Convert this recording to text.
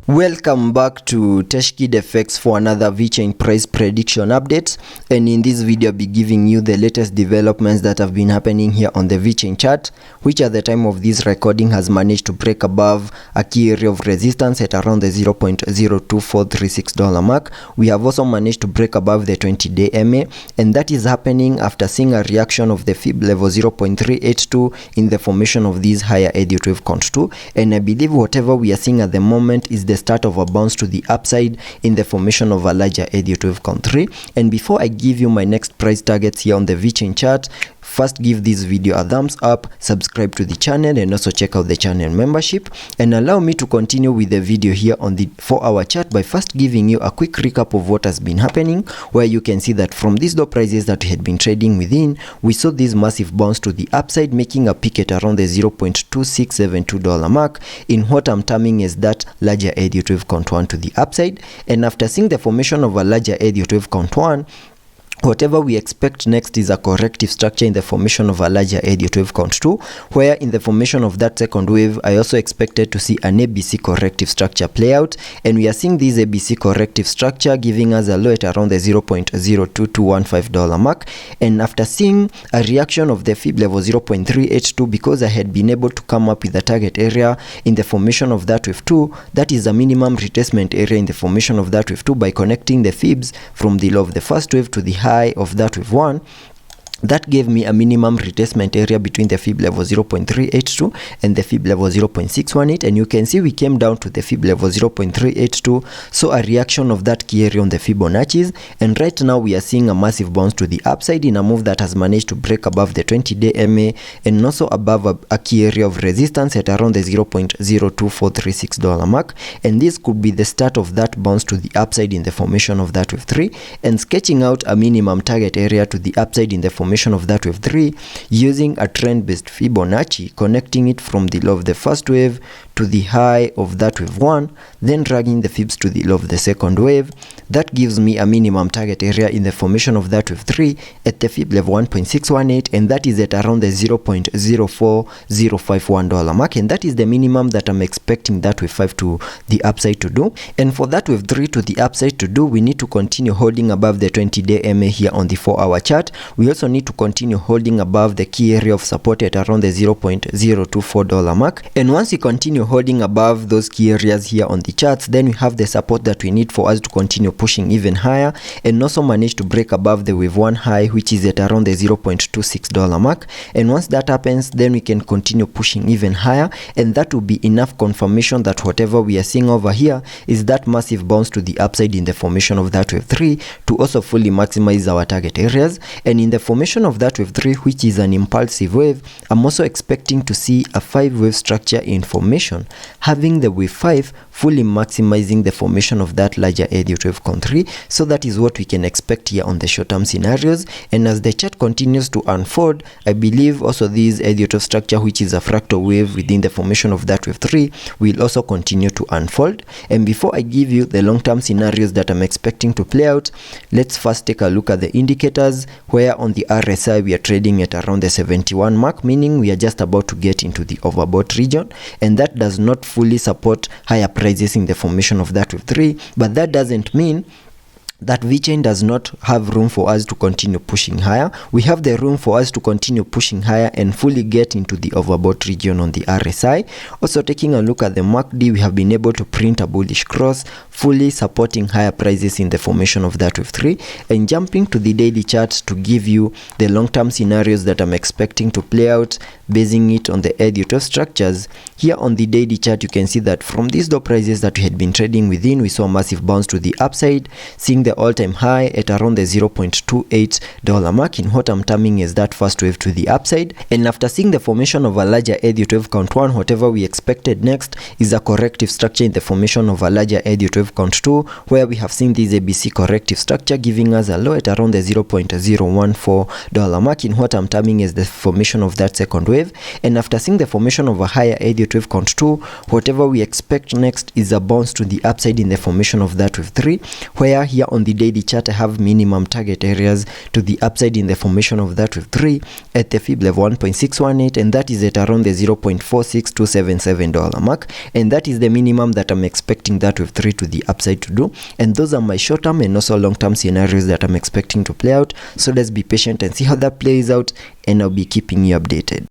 Welcome back to Teshkid FX for another Vechain price prediction update, and in this video I'll be giving you the latest developments that have been happening here on the Vechain chart, which at the time of this recording has managed to break above a key area of resistance at around the $0.02436 mark. We have also managed to break above the 20-day MA, and that is happening after seeing a reaction of the fib level 0.382 in the formation of this higher Elliot wave count 2, and I believe whatever we are seeing at the moment is the start of a bounce to the upside in the formation of a larger Elliot wave count 3. And before I give you my next price targets here on the Vechain chart, first give this video a thumbs up, subscribe to the channel, and also check out the channel membership, and allow me to continue with the video here on the 4-hour chart by first giving you a quick recap of what has been happening, where you can see that from these low prices that we had been trading within, we saw this massive bounce to the upside, making a peak at around the $0.2672 mark in what I'm terming as that larger Elliot wave count 1 to the upside. And after seeing the formation of a larger Elliot wave count 1, whatever we expect next is a corrective structure in the formation of a larger Elliot wave count 2, where in the formation of that second wave, I also expected to see an ABC corrective structure play out, and we are seeing this ABC corrective structure giving us a low at around the $0.02215 mark. And after seeing a reaction of the fib level 0.382, because I had been able to come up with a target area in the formation of that wave 2, that is a minimum retracement area in the formation of that wave 2, by connecting the fibs from the low of the first wave to the high of that wave 1, that gave me a minimum retracement area between the fib level 0.382 and the fib level 0.618, and you can see we came down to the fib level 0.382, so a reaction of that key area on the Fibonacci's, and right now we are seeing a massive bounce to the upside in a move that has managed to break above the 20-day MA and also above a key area of resistance at around the $0.02436 mark, and this could be the start of that bounce to the upside in the formation of that wave 3, and sketching out a minimum target area to the upside in the formation of that wave 3 using a trend-based Fibonacci, connecting it from the low of the first wave to the high of that wave 1, then dragging the fibs to the low of the second wave. That gives me a minimum target area in the formation of that wave 3 at the fib level 1.618, and that is at around the $0.04051 mark, and that is the minimum that I'm expecting that wave 5 to the upside to do. And for that wave 3 to the upside to do, we need to continue holding above the 20-day MA here on the 4-hour chart. We also need to continue holding above the key area of support at around the $0.024 mark, and once we continue holding above those key areas here on the charts, then we have the support that we need for us to continue pushing even higher, and also manage to break above the wave 1 high, which is at around the $0.26 mark. And once that happens, then we can continue pushing even higher, and that will be enough confirmation that whatever we are seeing over here is that massive bounce to the upside in the formation of that wave 3 to also fully maximize our target areas. And in the formation of that wave 3, which is an impulsive wave, I'm also expecting to see a 5-wave structure in formation, having the wave 5 fully maximizing the formation of that larger Elliot wave count 3. So that is what we can expect here on the short-term scenarios. And as the chart continues to unfold, I believe also this Elliot wave structure, which is a fractal wave within the formation of that wave 3, will also continue to unfold. And before I give you the long-term scenarios that I'm expecting to play out, let's first take a look at the indicators, where on the RSI we are trading at around the 71 mark, meaning we are just about to get into the overbought region, and that does not fully support higher prices in the formation of that wave 3, but that doesn't mean that Vechain does not have room for us to continue pushing higher. We have the room for us to continue pushing higher and fully get into the overbought region on the RSI. Also taking a look at the MACD, we have been able to print a bullish cross, fully supporting higher prices in the formation of that wave 3. And jumping to the daily charts to give you the long-term scenarios that I'm expecting to play out, basing it on the Elliot wave structures. Here on the daily chart, you can see that from these low prices that we had been trading within, we saw a massive bounce to the upside, seeing the all-time high at around the $0.28 mark in what I'm terming as that first wave to the upside. And after seeing the formation of a larger Elliot wave count 1, whatever we expected next is a corrective structure in the formation of a larger Elliot wave count 2, where we have seen this ABC corrective structure giving us a low at around the $0.014 mark in what I'm terming as the formation of that second wave. And after seeing the formation of a higher Elliot wave count 2, whatever we expect next is a bounce to the upside in the formation of that wave 3, where here on the daily chart, I have minimum target areas to the upside in the formation of that wave 3 at the fib level 1.618, and that is at around the $0.46277 mark, and that is the minimum that I'm expecting that wave 3 to the upside to do. And those are my short-term and also long-term scenarios that I'm expecting to play out. So let's be patient and see how that plays out, and I'll be keeping you updated.